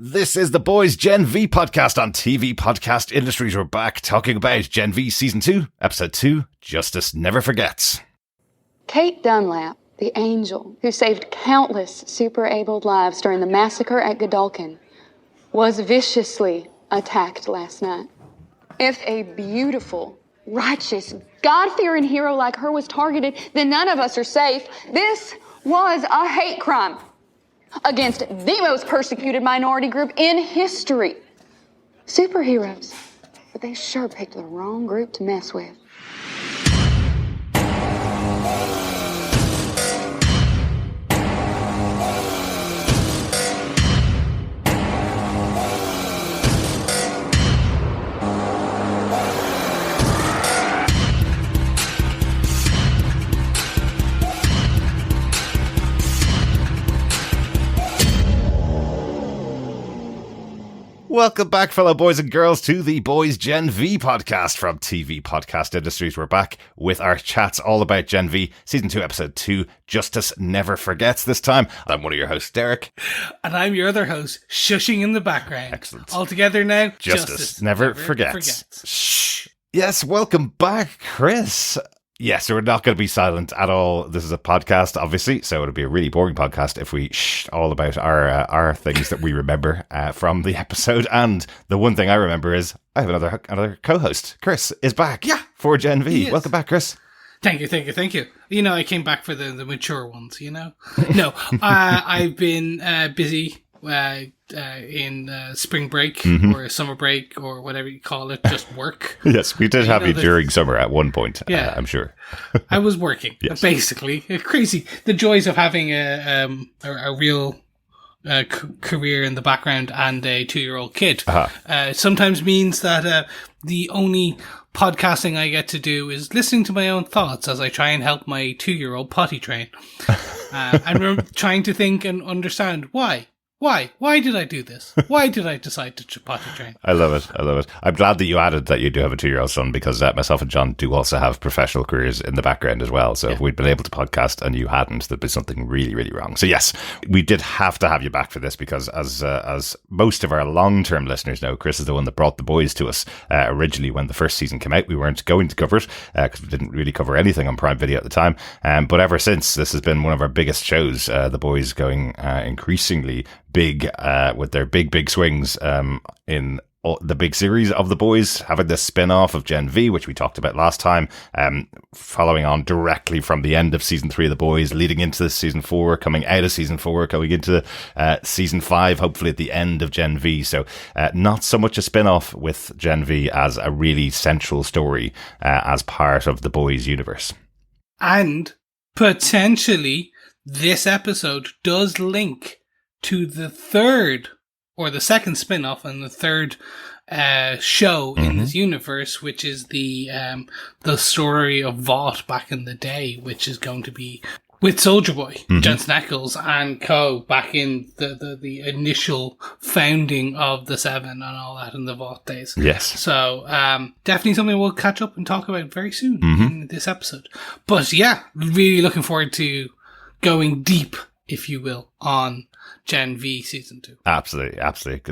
This is the Boys Gen V podcast on TV Podcast Industries. We're back talking about Gen V Season 2, Episode 2, Justice Never Forgets. Cate Dunlap, the angel who saved countless super-abled lives during the massacre at Godolkin, was viciously attacked last night. If a beautiful, righteous, God-fearing hero like her was targeted, then none of us are safe. This was a hate crime against the most persecuted minority group in history. Superheroes. But they sure picked the wrong group to mess with. Welcome back, fellow boys and girls, to the Boys Gen V podcast from TV Podcast Industries. We're back with our chats all about Gen V, Season 2, Episode 2, Justice Never Forgets this time. I'm one of your hosts, Derek. And I'm your other host, shushing in the background. Excellent. All together now, Justice Never Forgets. Shh. Yes, welcome back, Chris. Yes, we're not going to be silent at all. This is a podcast, obviously, so it'll be a really boring podcast if we all about our things that we remember from the episode. And the one thing I remember is I have another co-host. Chris is back for Gen V. Welcome back, Chris. Thank you. You know, I came back for the mature ones, you know? No, I've been busy in spring break or summer break or whatever you call it, just work. Yes, we did have you during summer at one point, I'm sure. I was working, basically. Crazy. The joys of having a real career in the background and a 2-year-old kid. Sometimes means that the only podcasting I get to do is listening to my own thoughts as I try and help my 2-year-old potty train. And trying to think and understand why. Why did I do this? Why did I decide to potty train? I love it. I'm glad that you added that you do have a 2-year-old son, because myself and John do also have professional careers in the background as well. So if we'd been able to podcast and you hadn't, there'd be something really, really wrong. So yes, we did have to have you back for this because as most of our long-term listeners know, Chris is the one that brought The Boys to us originally when the first season came out. We weren't going to cover it because we didn't really cover anything on Prime Video at the time. But ever since, this has been one of our biggest shows. The Boys going increasingly big with their big swings in the big series of The Boys, having this spin-off of Gen V, which we talked about last time, following on directly from the end of Season 3 of The Boys, leading into Season 4, coming out of Season 4, going into Season 5, hopefully at the end of Gen V. So not so much a spin-off with Gen V as a really central story as part of The Boys universe. And potentially this episode does link to the third or the second spin-off and the third show in this universe, which is the story of Vought back in the day, which is going to be with Soldier Boy, Jensen Ackles and co. back in the initial founding of the Seven and all that in the Vought days. Yes. So definitely something we'll catch up and talk about very soon in this episode. But yeah, really looking forward to going deep, if you will, on Gen V Season 2. Absolutely.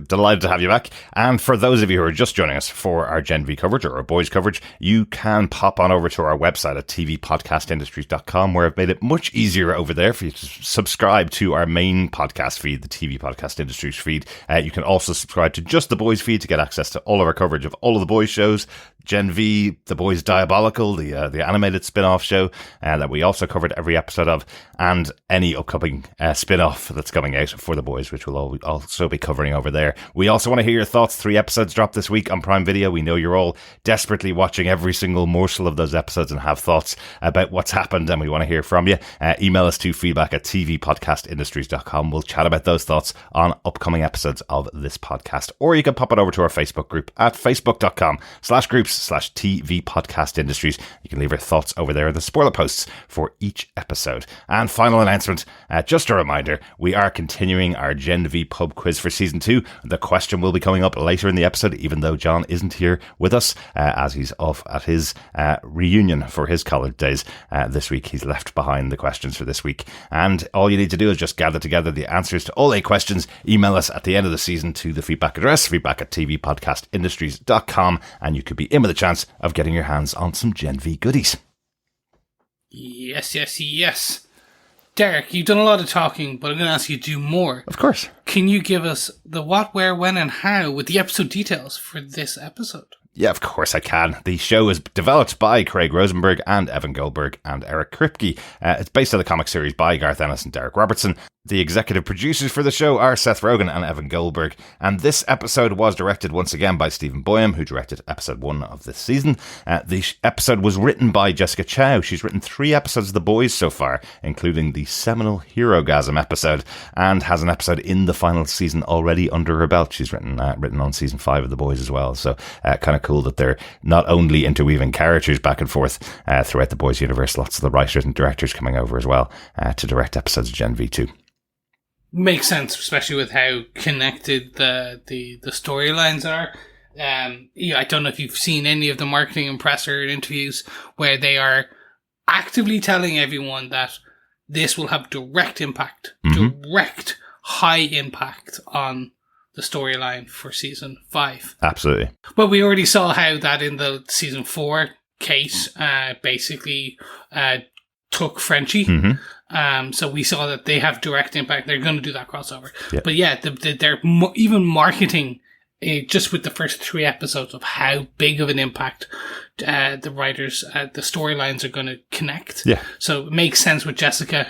Delighted to have you back. And for those of you who are just joining us for our Gen V coverage or our Boys coverage, you can pop on over to our website at tvpodcastindustries.com, where I've made it much easier over there for you to subscribe to our main podcast feed, the TV Podcast Industries feed. You can also subscribe to just the Boys feed to get access to all of our coverage of all of the Boys shows, Gen V, The Boys Diabolical, the animated spin-off show that we also covered every episode of, and any upcoming spin-off that's coming out for The Boys, which we'll also be covering over there. We also want to hear your thoughts. 3 episodes dropped this week on Prime Video. We know you're all desperately watching every single morsel of those episodes and have thoughts about what's happened, and we want to hear from you. Email us to feedback@tvpodcastindustries.com. We'll chat about those thoughts on upcoming episodes of this podcast. Or you can pop it over to our Facebook group at facebook.com/groups synopsis.com/TV Podcast Industries. You can leave your thoughts over there in the spoiler posts for each episode. And final announcement, just a reminder, we are continuing our Gen V pub quiz for season 2. The question will be coming up later in the episode, even though John isn't here with us, as he's off at his reunion for his college days this week. He's left behind the questions for this week. And all you need to do is just gather together the answers to all 8 questions, email us at the end of the season to the feedback address, feedback@tvpodcastindustries.com, and you could be in with a chance of getting your hands on some Gen V goodies. Yes. Derek, you've done a lot of talking, but I'm going to ask you to do more. Of course. Can you give us the what, where, when, and how with the episode details for this episode? Yeah, of course I can. The show is developed by Craig Rosenberg and Evan Goldberg and Eric Kripke. It's based on the comic series by Garth Ennis and Derek Robertson. The executive producers for the show are Seth Rogen and Evan Goldberg, and this episode was directed once again by Stephen Boyum, who directed episode 1 of this season. The episode was written by Jessica Chow. She's written 3 episodes of The Boys so far, including the seminal Herogasm episode, and has an episode in the final season already under her belt. She's written on season 5 of The Boys as well, so kind of cool that they're not only interweaving characters back and forth throughout the Boys universe, lots of the writers and directors coming over as well to direct episodes of Gen V 2. Makes sense, especially with how connected the storylines are. I don't know if you've seen any of the marketing and presser interviews where they are actively telling everyone that this will have direct impact, direct high impact on the storyline for season 5. Absolutely. Well, we already saw how that in the season 4, Cate basically took Frenchie. So we saw that they have direct impact. They're going to do that crossover. Yep. But yeah, they're even marketing just with the first 3 episodes of how big of an impact the writers, the storylines are going to connect. Yeah. So it makes sense with Jessica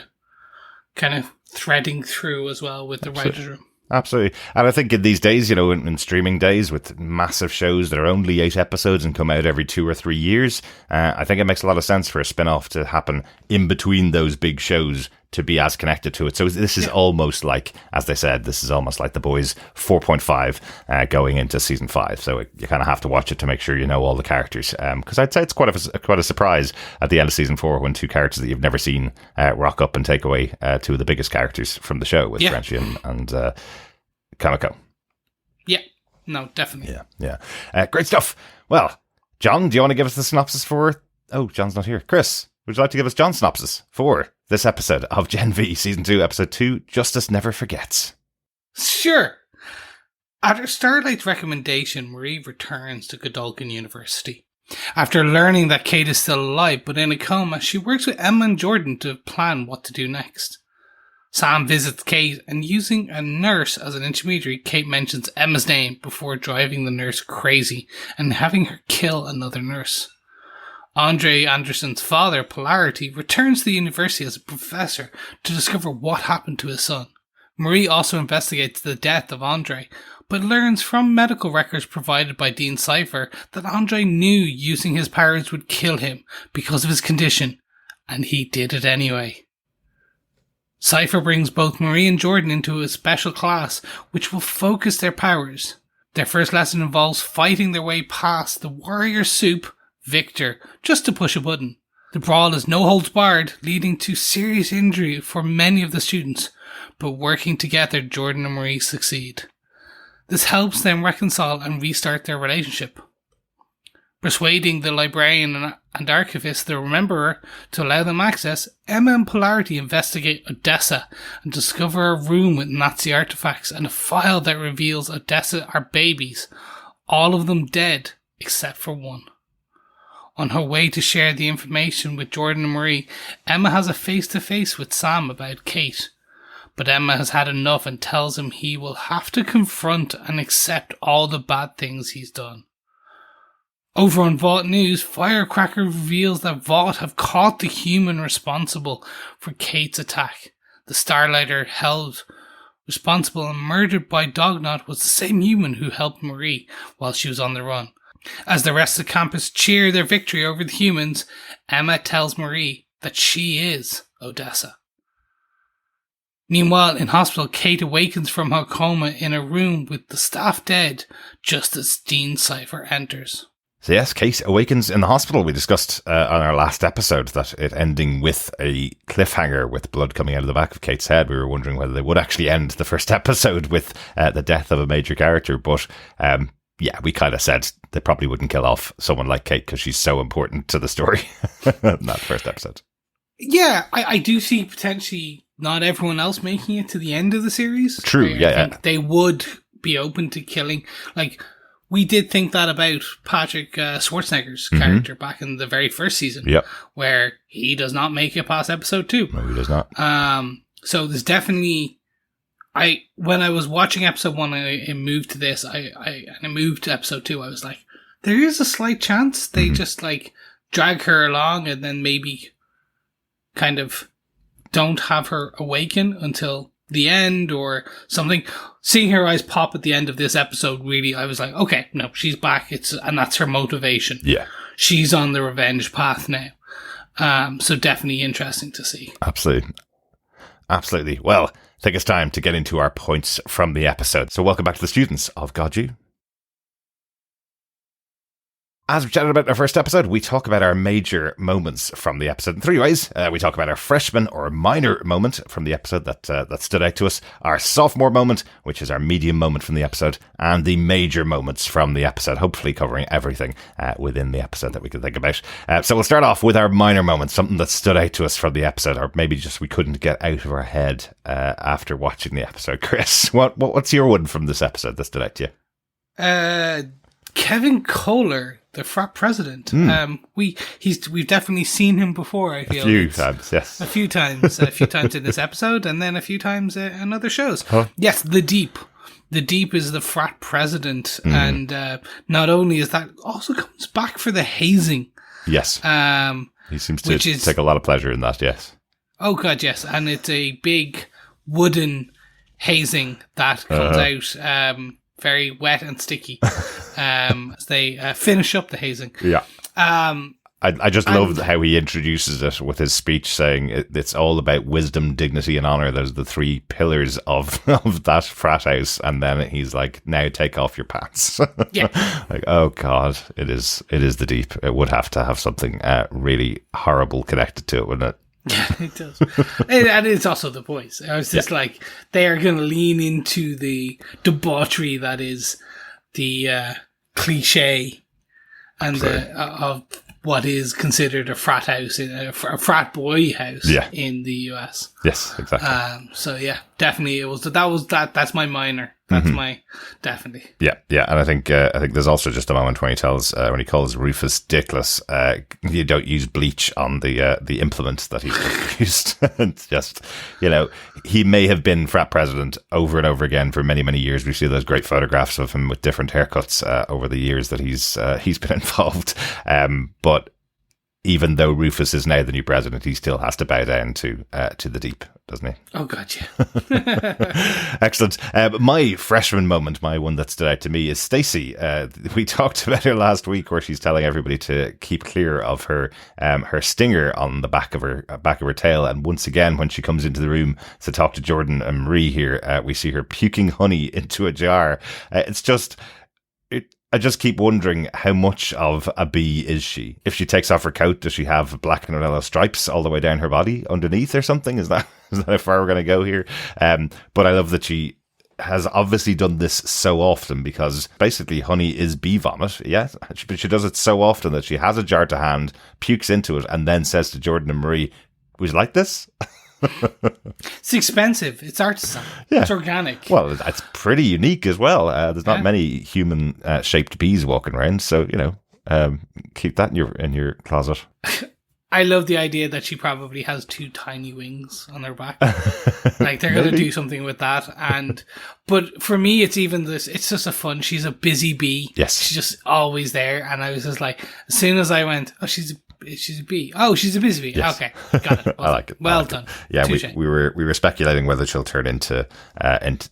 kind of threading through as well with the writers' room. Absolutely. And I think in these days, in streaming days with massive shows that are only 8 episodes and come out every 2 or 3 years, I think it makes a lot of sense for a spin-off to happen in between those big shows to be as connected to it. So this is almost like, as they said, this is almost like The Boys 4.5 going into season 5. So you kind of have to watch it to make sure you know all the characters. Because I'd say it's quite a surprise at the end of season 4 when 2 characters that you've never seen rock up and take away 2 of the biggest characters from the show with Frenchie and Kamiko. Yeah, no, definitely. Yeah. Great stuff. Well, John, do you want to give us the synopsis for... Oh, John's not here. Chris, would you like to give us John's synopsis for this episode of Gen V, Season 2, Episode 2, Justice Never Forgets? Sure. After Starlight's recommendation, Marie returns to Godolkin University. After learning that Cate is still alive but in a coma, she works with Emma and Jordan to plan what to do next. Sam visits Cate, and using a nurse as an intermediary, Cate mentions Emma's name before driving the nurse crazy and having her kill another nurse. Andre Anderson's father, Polarity, returns to the university as a professor to discover what happened to his son. Marie also investigates the death of Andre, but learns from medical records provided by Dean Cipher that Andre knew using his powers would kill him because of his condition, and he did it anyway. Cipher brings both Marie and Jordan into a special class, which will focus their powers. Their first lesson involves fighting their way past the warrior soup, Victor, just to push a button. The brawl is no holds barred, leading to serious injury for many of the students, but working together, Jordan and Marie succeed. This helps them reconcile and restart their relationship. Persuading the librarian and archivist, the Rememberer, to allow them access, Emma and Polarity investigate Odessa and discover a room with Nazi artifacts and a file that reveals Odessa are babies, all of them dead except for one. On her way to share the information with Jordan and Marie, Emma has a face-to-face with Sam about Cate. But Emma has had enough and tells him he will have to confront and accept all the bad things he's done. Over on Vought News, Firecracker reveals that Vought have caught the human responsible for Cate's attack. The Starlighter held responsible and murdered by Dognot was the same human who helped Marie while she was on the run. As the rest of the campus cheer their victory over the humans, Emma tells Marie that she is Odessa. Meanwhile, in hospital, Cate awakens from her coma in a room with the staff dead, just as Dean Cipher enters. So yes, Cate awakens in the hospital. We discussed on our last episode that it ending with a cliffhanger with blood coming out of the back of Kate's head. We were wondering whether they would actually end the first episode with the death of a major character. But yeah, we kind of said they probably wouldn't kill off someone like Cate because she's so important to the story in that first episode. Yeah, I do see potentially not everyone else making it to the end of the series. True, I think they would be open to killing. Like, we did think that about Patrick Schwarzenegger's character back in the very first season, where he does not make it past episode 2. No, he does not. So there's definitely... when I was watching episode 1 and I moved to this, I moved to episode 2, I was like, there is a slight chance they just, like, drag her along and then maybe kind of don't have her awaken until the end or something. Seeing her eyes pop at the end of this episode, really, I was like, okay, no, she's back. And that's her motivation. Yeah. She's on the revenge path now. So definitely interesting to see. Absolutely. Absolutely. Well, I think it's time to get into our points from the episode. So welcome back to the students of God You. As we chatted about in our first episode, we talk about our major moments from the episode in 3 ways. We talk about our freshman or minor moment from the episode that stood out to us, our sophomore moment, which is our medium moment from the episode, and the major moments from the episode, hopefully covering everything within the episode that we can think about. So we'll start off with our minor moments, something that stood out to us from the episode, or maybe just we couldn't get out of our head after watching the episode. Chris, what's your one from this episode that stood out to you? Kevin Kohler, the frat president. We've definitely seen him before, I feel. A few times, yes. A few times in this episode, and then a few times in other shows. Huh? Yes, the Deep. The Deep is the frat president, and not only is that, also comes back for the hazing. Yes. He seems to take a lot of pleasure in that, yes. Oh god, yes. And it's a big wooden hazing that comes out very wet and sticky as they finish up the hazing. Yeah. I just love how he introduces it with his speech saying it's all about wisdom, dignity, and honor. Those are the 3 pillars of that frat house. And then he's like, now take off your pants. Yeah. Like, oh God, it is the Deep. It would have to have something really horrible connected to it, wouldn't it? Yeah, it does. And it's also the boys. I was just like, they are going to lean into the debauchery that is the cliche and of what is considered a frat house, a frat boy house in the US. Yes, exactly. So yeah, definitely that's my minor. That's my definitely. Yeah, and I think there's also just a moment when he calls Rufus dickless, you don't use bleach on the implement that he's used. It's just, he may have been frat president over and over again for many, many years. We see those great photographs of him with different haircuts over the years that he's been involved. But even though Rufus is now the new president, he still has to bow down to the Deep, doesn't he? Oh, God, yeah. Excellent. My freshman moment, my one that stood out to me, is Stacey. We talked about her last week, where she's telling everybody to keep clear of her stinger on the back of her tail. And once again, when she comes into the room to talk to Jordan and Marie here, we see her puking honey into a jar. It's just... I just keep wondering, how much of a bee is she? If she takes off her coat, does she have black and yellow stripes all the way down her body underneath or something? Is that how far we're going to go here? But I love that she has obviously done this so often, because basically honey is bee vomit, yeah? But she does it so often that she has a jar to hand, pukes into it, and then says to Jordan and Marie, would you like this? It's expensive. It's artisan. Yeah. It's organic. Well, it's pretty unique as well. There's not many human shaped bees walking around, so keep that in your closet. I love the idea that she probably has 2 tiny wings on her back. Like, they're going to do something with that. But for me, it's even this. It's just a fun. She's a busy bee. Yes, she's just always there. And I was just like, as soon as I went, oh, she's a bee. Oh, she's a busy bee. Yes. Okay, got it. I like it. Well done. Yeah, Touché. we were speculating whether she'll turn into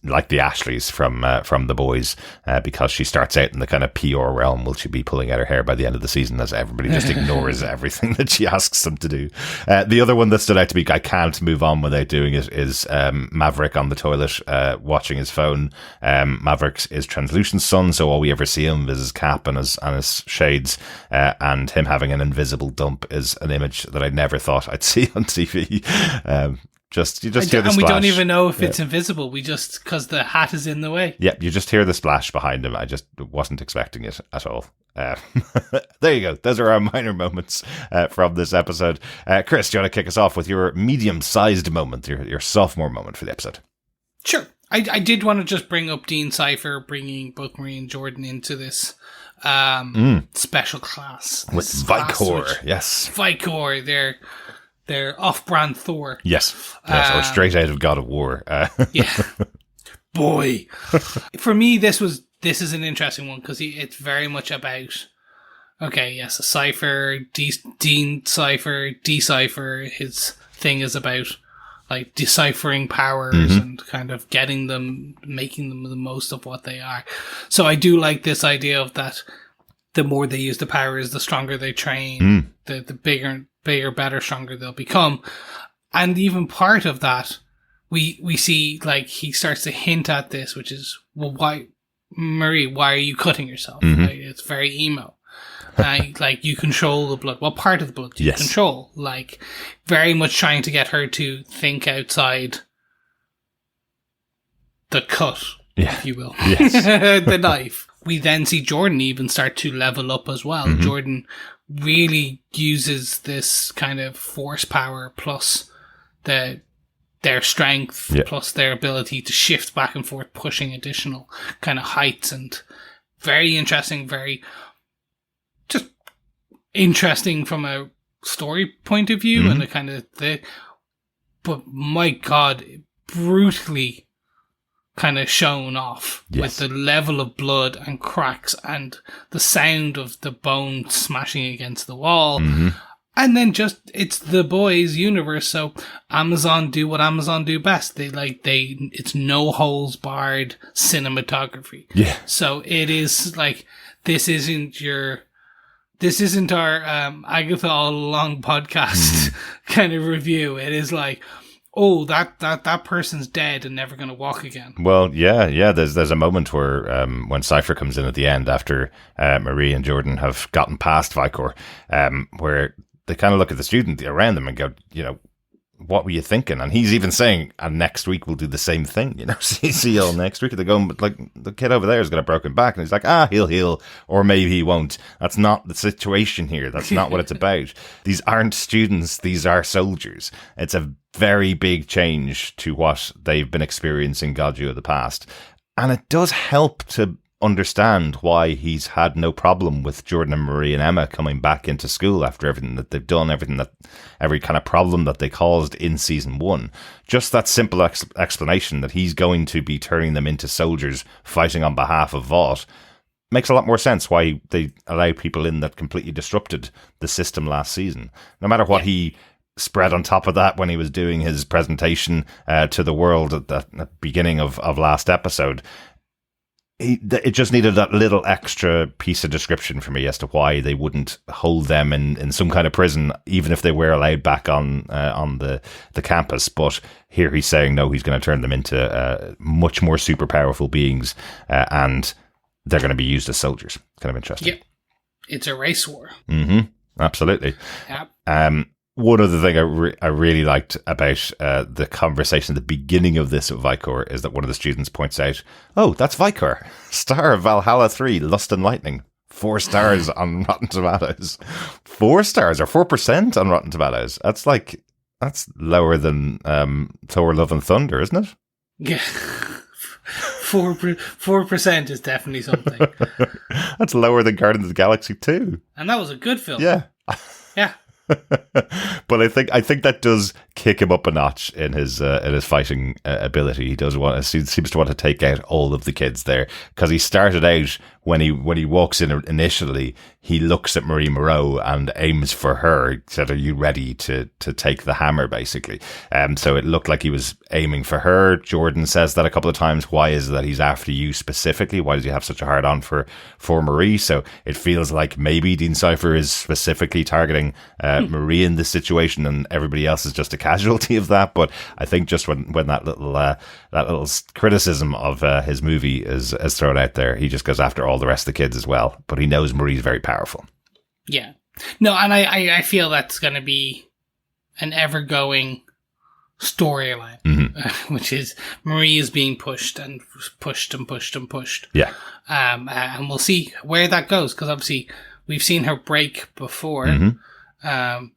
like the Ashleys from The Boys, because she starts out in the kind of PR realm. Will she be pulling out her hair by the end of the season as everybody just ignores everything that she asks them to do? The other one that stood out to me, I can't move on without doing it, is Maverick on the toilet watching his phone. Maverick is Translucent's son, so all we ever see him is his cap and his shades, and him having an invisible dump is an image that I never thought I'd see on TV. You just hear the splash. And we don't even know if it's invisible. We just, because the hat is in the way. Yeah, you just hear the splash behind him. I just wasn't expecting it at all. There you go. Those are our minor moments from this episode. Chris, do you want to kick us off with your medium-sized moment, your sophomore moment for the episode? Sure. I did want to just bring up Dean Cipher bringing both Marie and Jordan into this special class. With Vicor, yes. Vicor, they're off-brand Thor. Yes, or straight out of God of War. Yeah. Boy. For me, this is an interesting one because it's very much about, okay, yes, a Cipher, Dean Cipher, Decipher. His thing is about like deciphering powers and kind of getting them, making them the most of what they are. So I do like this idea of that the more they use the powers, the stronger they train, the bigger, better, stronger they'll become. And even part of that, we see, like, he starts to hint at this, which is, well, why, Marie, why are you cutting yourself? Like, it's very emo. Like, you control the blood. What part of the blood do you control? Like, very much trying to get her to think outside the cut, if you will. Yes. The knife. We then see Jordan even start to level up as well. Jordan really uses this kind of force power plus their strength plus their ability to shift back and forth, pushing additional kind of heights, and very interesting, very just interesting from a story point of view and a kind of but my God, brutally kind of shown off with the level of blood and cracks and the sound of the bone smashing against the wall. And then just, it's the boys' universe, so Amazon do what Amazon do best. It's no holes barred cinematography. Yeah. So it is like, this isn't our Agatha All Along podcast kind of review. It is like, oh, that person's dead and never going to walk again. Well, yeah. There's a moment where when Cipher comes in at the end after Marie and Jordan have gotten past Vicor, where they kind of look at the student around them and go, what were you thinking? And he's even saying, and next week we'll do the same thing, see you all next week. They're going, but like, the kid over there has got a broken back. And he's like, he'll heal, or maybe he won't. That's not the situation here. That's not what it's about. These aren't students. These are soldiers. It's a very big change to what they've been experiencing Goju of the past. And it does help to understand why he's had no problem with Jordan and Marie and Emma coming back into school after everything that they've done, every kind of problem that they caused in season 1. Just that simple explanation that he's going to be turning them into soldiers fighting on behalf of Vought makes a lot more sense why they allow people in that completely disrupted the system last season. No matter what he spread on top of that when he was doing his presentation to the world at the beginning of last episode, it just needed that little extra piece of description for me as to why they wouldn't hold them in some kind of prison, even if they were allowed back on the campus. But here he's saying, no, he's going to turn them into much more super powerful beings, and they're going to be used as soldiers. Kind of interesting. Yeah, it's a race war. Absolutely. Yeah. One other thing I really liked about the conversation at the beginning of this with Vicor is that one of the students points out, oh, that's Vicor, star of Valhalla 3, Lust and Lightning. 4 stars on Rotten Tomatoes. 4 stars or 4% on Rotten Tomatoes. That's lower than Thor Love and Thunder, isn't it? Yeah. 4% is definitely something. That's lower than Guardians of the Galaxy 2. And that was a good film. Yeah. Yeah. But I think that does kick him up a notch in his fighting ability. He seems to want to take out all of the kids there, because he started out when he walks in initially, he looks at Marie Moreau and aims for her. He said, "Are you ready to take the hammer?" Basically. So it looked like he was aiming for her. Jordan says that a couple of times. Why is it that he's after you specifically? Why does he have such a hard on for Marie? So it feels like maybe Dean Cipher is specifically targeting Marie in this situation, and everybody else is just a casualty of that. But I think just when that little criticism of his movie is thrown out there, he just goes after all the rest of the kids as well. But he knows Marie's very powerful. Yeah. No, and I feel that's going to be an ever-going storyline, which is Marie is being pushed and pushed and pushed and pushed. Yeah. And we'll see where that goes, because obviously we've seen her break before.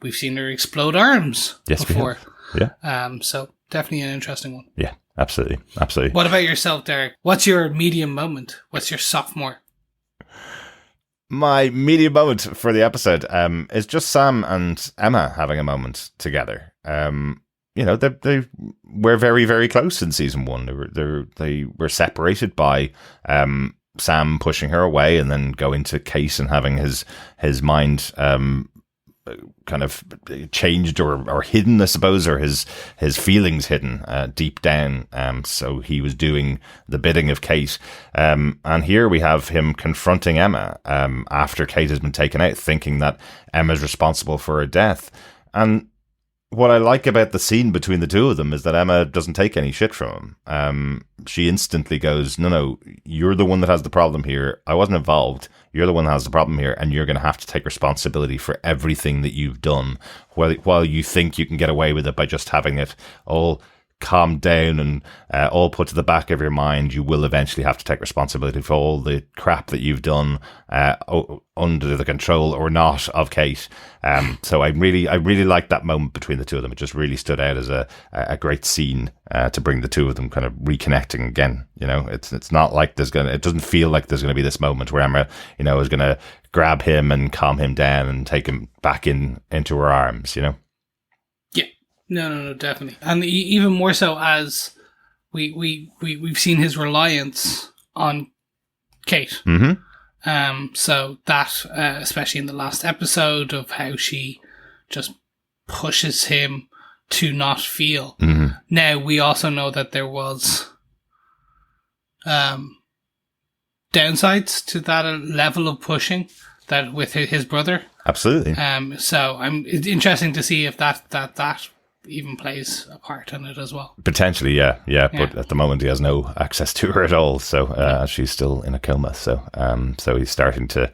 We've seen her explode arms before. Yeah. So definitely an interesting one. Yeah, absolutely. Absolutely. What about yourself, Derek? What's your medium moment? What's your sophomore? My medium moment for the episode is just Sam and Emma having a moment together. You know, they were very, very close in season one. They were separated by Sam pushing her away, and then going to Cate and having his mind kind of changed or hidden, I suppose, or his feelings hidden deep down. So he was doing the bidding of Cate. And here we have him confronting Emma after Cate has been taken out, thinking that Emma's responsible for her death. And what I like about the scene between the two of them is that Emma doesn't take any shit from him. She instantly goes, no, you're the one that has the problem here. I wasn't involved. You're the one that has the problem here, and you're going to have to take responsibility for everything that you've done. While you think you can get away with it by just having it all calmed down and all put to the back of your mind, you will eventually have to take responsibility for all the crap that you've done under the control or not of Cate. So I really liked that moment between the two of them. It just really stood out as a great scene to bring the two of them kind of reconnecting again. You know, it's not like it doesn't feel like there's gonna be this moment where Emma, you know, is gonna grab him and calm him down and take him back into her arms, you know. No, definitely. And even more so as we've seen his reliance on Cate. So that, especially in the last episode, of how she just pushes him to not feel. Now, we also know that there was downsides to that level of pushing that with his brother. Absolutely. So it's interesting to see if that even plays a part in it as well. Potentially, yeah. But at the moment, he has no access to her at all. So she's still in a coma. So he's starting to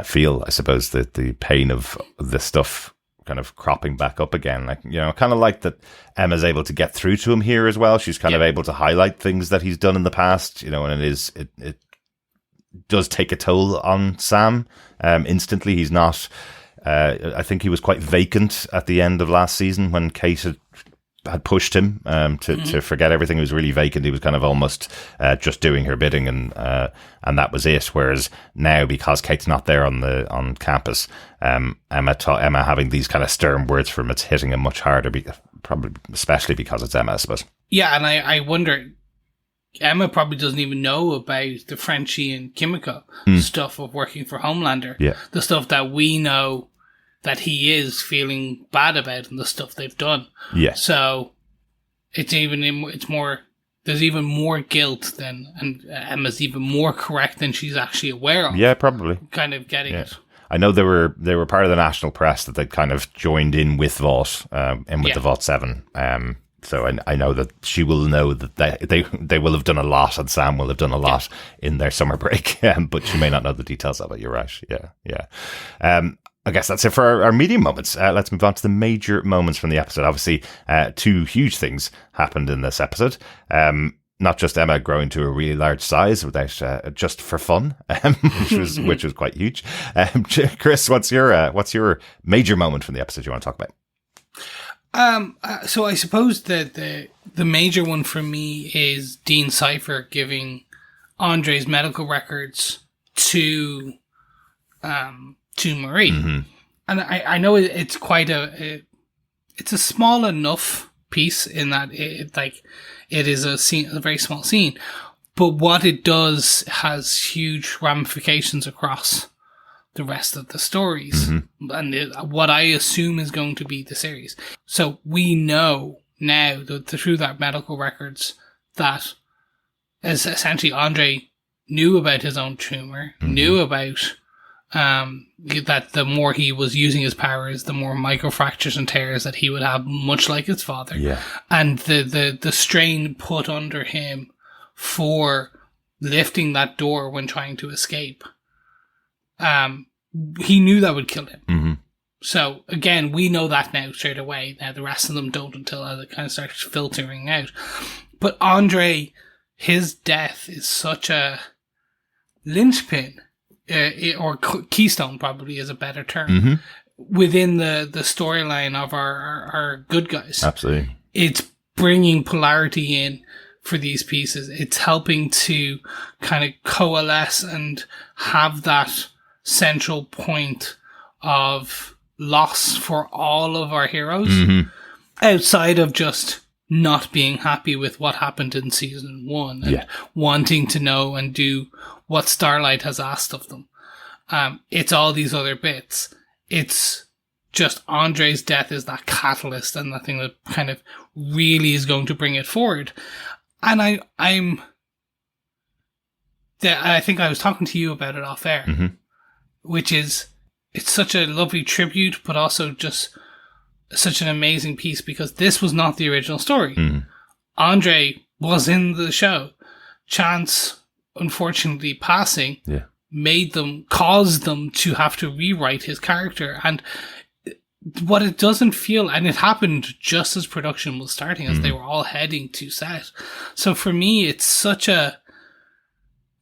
feel, I suppose, the pain of this stuff kind of cropping back up again. Like, you know, kind of like that Emma's able to get through to him here as well. She's kind of able to highlight things that he's done in the past, you know, and it does take a toll on Sam. Instantly, he's not. I think he was quite vacant at the end of last season when Cate had pushed him to forget everything. He was really vacant. He was kind of almost just doing her bidding, and that was it. Whereas now, because Kate's not there on campus, Emma having these kind of stern words from him, it's hitting him much harder. Probably, especially because it's Emma, I suppose. Yeah, and I wonder. Emma probably doesn't even know about the Frenchie and Kimiko stuff of working for Homelander. Yeah. The stuff that we know that he is feeling bad about and the stuff they've done. Yeah. So there's even more guilt and Emma's even more correct than she's actually aware of. Yeah, probably. Kind of getting it. I know they were part of the national press that they kind of joined in with Vault, the Vault 7. So I know that she will know that they will have done a lot, and Sam will have done a lot in their summer break, but she may not know the details of it. You're right. Yeah. I guess that's it for our medium moments. Let's move on to the major moments from the episode. Obviously, two huge things happened in this episode. Not just Emma growing to a really large size without just for fun, which was quite huge. Chris, what's your major moment from the episode you want to talk about? So I suppose that the major one for me is Dean Cipher giving Andre's medical records to Marie, and I know it's quite it's a small enough piece in that it is a very small scene, But what it does has huge ramifications across the rest of the stories, and what I assume is going to be the series. So we know now that through that medical records that as essentially Andre knew about his own tumor, knew about that the more he was using his powers, the more microfractures and tears that he would have, much like his father. Yeah. And the strain put under him for lifting that door when trying to escape. He knew that would kill him. So again, we know that now straight away. Now the rest of them don't until it kind of starts filtering out. But Andre, his death is such a linchpin, or keystone probably is a better term, within the storyline of our good guys. Absolutely. It's bringing Polarity in for these pieces. It's helping to kind of coalesce and have that central point of loss for all of our heroes, outside of just not being happy with what happened in season 1 and wanting to know and do what Starlight has asked of them. It's all these other bits. It's just Andre's death is that catalyst and that thing that kind of really is going to bring it forward. And I think I was talking to you about it off air, which is, it's such a lovely tribute, but also just such an amazing piece, because this was not the original story. Andre was in the show. Chance, unfortunately passing, caused them to have to rewrite his character. And what it doesn't feel, and it happened just as production was starting, as they were all heading to set. So for me, it's such a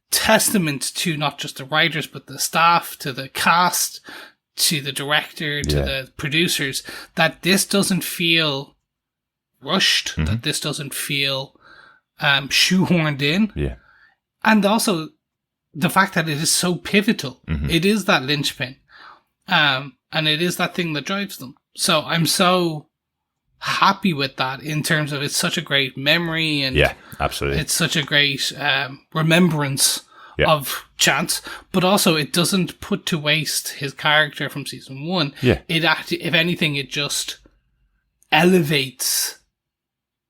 testament to not just the writers, but the staff, to the cast, to the director, to the producers, that this doesn't feel rushed, that this doesn't feel shoehorned in. Yeah. And also the fact that it is so pivotal. It is that linchpin. And it is that thing that drives them. So I'm so happy with that, in terms of it's such a great memory, and absolutely, it's such a great remembrance of Chance, but also it doesn't put to waste his character from season 1. If anything, it just elevates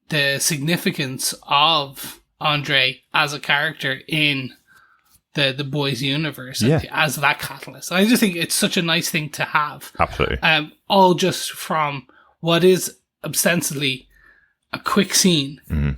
the significance of Andre as a character in the boys' universe, as that catalyst. I just think it's such a nice thing to have. Absolutely. All just from what is ostensibly a quick scene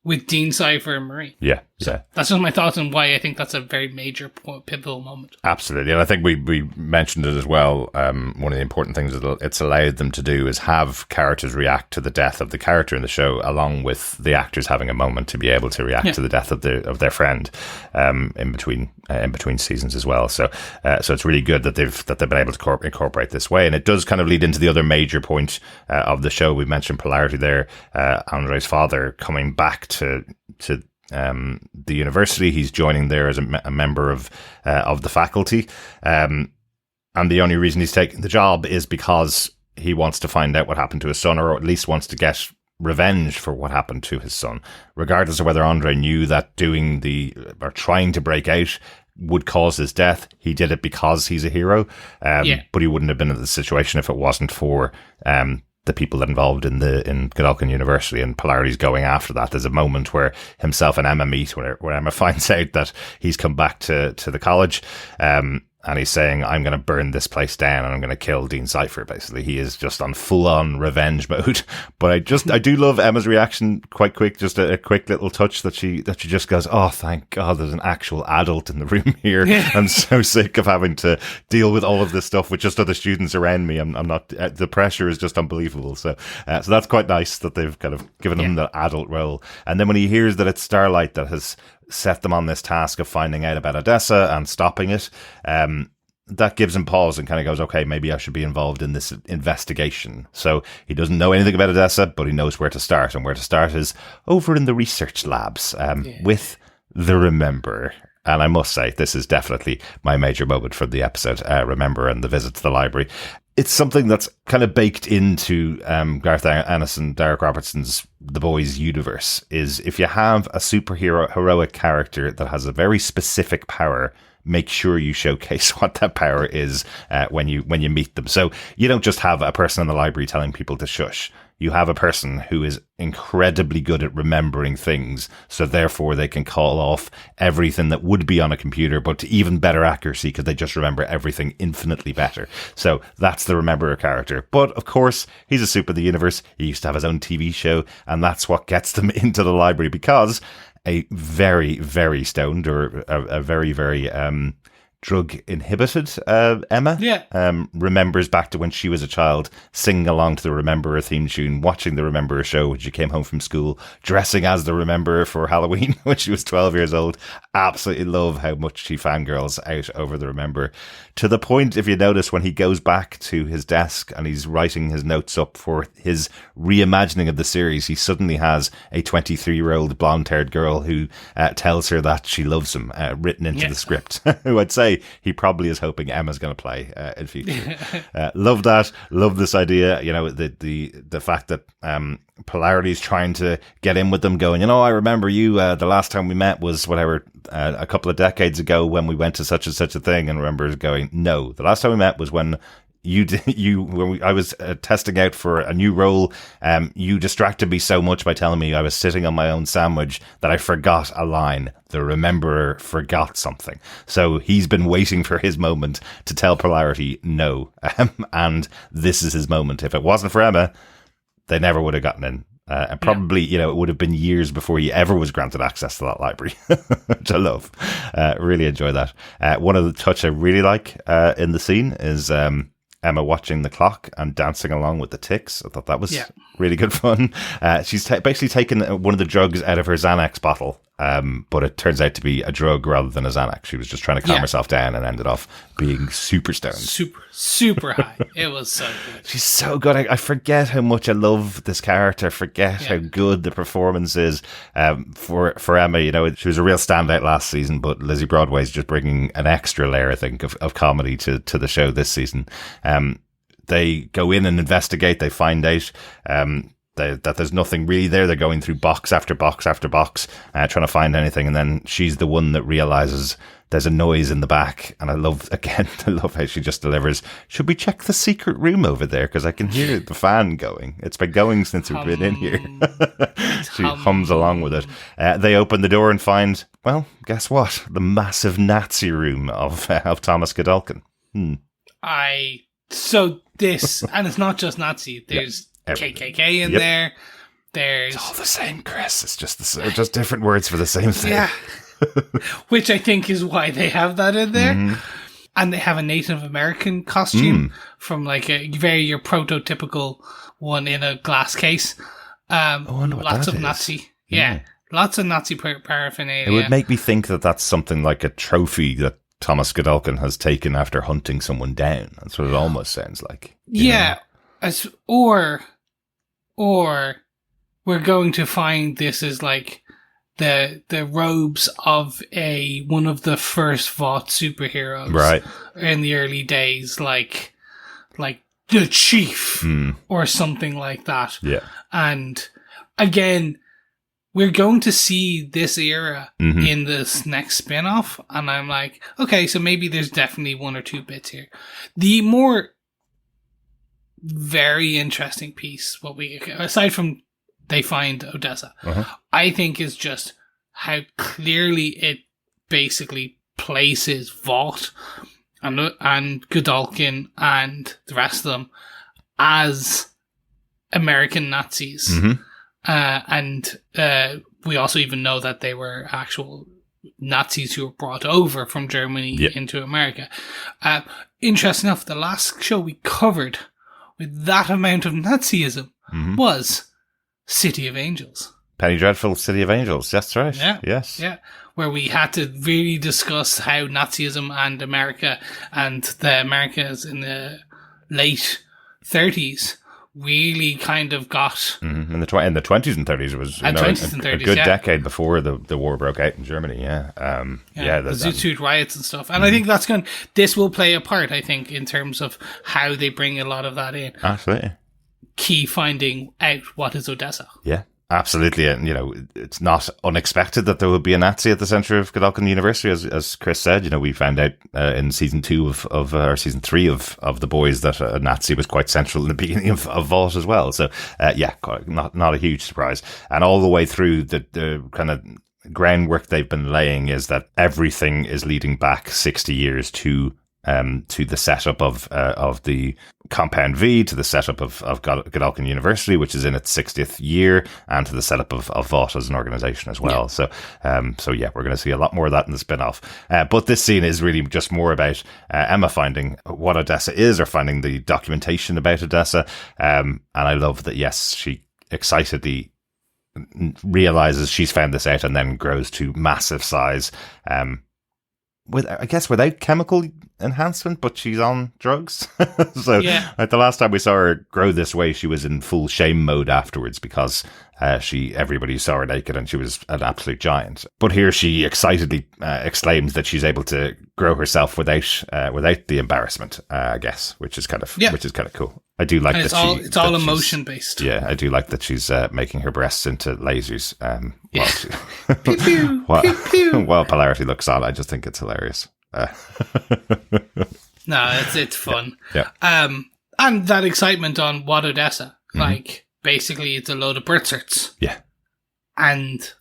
with Dean Cipher and Marie. So that's just my thoughts on why I think that's a very major pivotal moment. Absolutely. And I think we mentioned it as well. One of the important things that it's allowed them to do is have characters react to the death of the character in the show, along with the actors having a moment to be able to react to the death of their friend in between seasons as well. So it's really good that they've been able to incorporate this way. And it does kind of lead into the other major point of the show. We mentioned Polarity there. Andre's father coming back to the university. He's joining there as a member of the faculty, and the only reason he's taking the job is because he wants to find out what happened to his son, or at least wants to get revenge for what happened to his son, regardless of whether Andre knew that trying to break out would cause his death. He did it because he's a hero, but he wouldn't have been in the situation if it wasn't for the people that involved in Godolkin University, and Polarity's going after that. There's a moment where himself and Emma meet, where Emma finds out that he's come back to the college, and he's saying, I'm going to burn this place down and I'm going to kill Dean Cipher. Basically, he is just on full-on revenge mode. But I do love Emma's reaction, quite quick, just a quick little touch that she just goes, oh, thank God there's an actual adult in the room here. I'm so sick of having to deal with all of this stuff with just other students around me. I'm not, the pressure is just unbelievable. So that's quite nice that they've kind of given him the adult role. And then when he hears that it's Starlight that has set them on this task of finding out about Odessa and stopping it, that gives him pause and kind of goes, okay, maybe I should be involved in this investigation. So he doesn't know anything about Odessa, but he knows where to start, and where to start is over in the research labs with the Remember. And I must say, this is definitely my major moment from the episode, Remember, and the visit to the library. It's something that's kind of baked into Garth Ennis and Derek Robertson's The Boys universe, is if you have a heroic character that has a very specific power, make sure you showcase what that power is when you meet them. So you don't just have a person in the library telling people to shush. You have a person who is incredibly good at remembering things, so therefore they can call off everything that would be on a computer, but to even better accuracy because they just remember everything infinitely better. So that's the Rememberer character. But of course, he's a soup of the universe. He used to have his own TV show, and that's what gets them into the library, because a very, very stoned, or a very, very drug inhibited Emma remembers back to when she was a child, singing along to the Rememberer theme tune, watching the Rememberer show when she came home from school, dressing as the Rememberer for Halloween when she was 12 years old. Absolutely love how much she fangirls out over the Rememberer, to the point, if you notice, when he goes back to his desk and he's writing his notes up for his reimagining of the series, he suddenly has a 23-year-old blonde-haired girl who tells her that she loves him, written into the script, who I'd say he probably is hoping Emma's going to play in future. Love that. Love this idea. You know, the fact that Polarity is trying to get in with them, going, I remember you. The last time we met was whatever, a couple of decades ago when we went to such and such a thing. And remembers going, no, the last time we met was when I was testing out for a new role. You distracted me so much by telling me I was sitting on my own sandwich that I forgot a line. The Rememberer forgot something. So he's been waiting for his moment to tell Polarity no. And this is his moment. If it wasn't for Emma, they never would have gotten in. And probably, it would have been years before he ever was granted access to that library, which I love. Really enjoy that. One of the touch I really like in the scene is Emma watching the clock and dancing along with the ticks. I thought that was really good fun. She's basically taken one of the drugs out of her Xanax bottle, but it turns out to be a drug rather than a Xanax. She was just trying to calm herself down and ended off being super stoned. Super high. It was so good. She's so good. I forget how much I love this character. Forget how good the performance is for Emma. She was a real standout last season, but Lizzie Broadway's just bringing an extra layer, I think, of comedy to the show this season. They go in and investigate. They find out that there's nothing really there. They're going through box after box after box, trying to find anything. And then she's the one that realizes there's a noise in the back. And I love how she just delivers, should we check the secret room over there? Because I can hear the fan going. It's been going since we've been in here. She hums along with it. They open the door and find, well, guess what? The massive Nazi room of Thomas Godolkin. So this, and it's not just Nazi, there's KKK in there. There's... It's all the same, Chris. It's just different words for the same thing. Yeah. Which I think is why they have that in there. Mm-hmm. And they have a Native American costume from like your prototypical one in a glass case. Lots of Nazi. Yeah. Lots of Nazi paraphernalia. It would make me think that that's something like a trophy that Thomas Godolkin has taken after hunting someone down. That's what it almost sounds like. Yeah. Or we're going to find this is like the robes of one of the first Vought superheroes, right, in the early days, like the Chief or something like that. Yeah. And again, we're going to see this era in this next spin-off, and I'm like, okay, so maybe there's definitely one or two bits here. The more very interesting piece, aside from they find Odessa, I think is just how clearly it basically places Vought and Godolkin and the rest of them as American Nazis. And we also even know that they were actual Nazis who were brought over from Germany into America. Interesting enough, the last show we covered with that amount of Nazism was City of Angels. Penny Dreadful, City of Angels. That's right. Yeah. Yes. Yeah. Where we had to really discuss how Nazism and America and the Americas in the late 30s really kind of got... Mm-hmm. In the 20s and 30s, it was a good decade before the war broke out in Germany, the Zoot Suit riots and stuff. And I think this will play a part, I think, in terms of how they bring a lot of that in. Absolutely. Key finding out what is Odessa. Yeah. Absolutely, and it's not unexpected that there would be a Nazi at the centre of Godolkin University, as Chris said. We found out in season 2 or season 3 of The Boys that a Nazi was quite central in the beginning of Vault as well. So not a huge surprise. And all the way through the kind of groundwork they've been laying is that everything is leading back 60 years to the setup of the Compound V, to the setup of Godolkin University, which is in its 60th year, and to the setup of Vought as an organisation as well. Yeah. So we're going to see a lot more of that in the spin-off. But this scene is really just more about Emma finding what Odessa is, or finding the documentation about Odessa. And I love that, yes, she excitedly realizes she's found this out and then grows to massive size. Without chemical enhancement, but she's on drugs. So the last time we saw her grow this way, she was in full shame mode afterwards, because everybody saw her naked and she was an absolute giant. But here she excitedly exclaims that she's able to grow herself without the embarrassment, I guess, which is kind of cool. I do like that it's all emotion based. Yeah, I do like that she's making her breasts into lasers. While Polarity looks on, I just think it's hilarious. No, it's fun. Yeah. And that excitement on what Odessa, like basically it's a load of birth certs. Yeah. And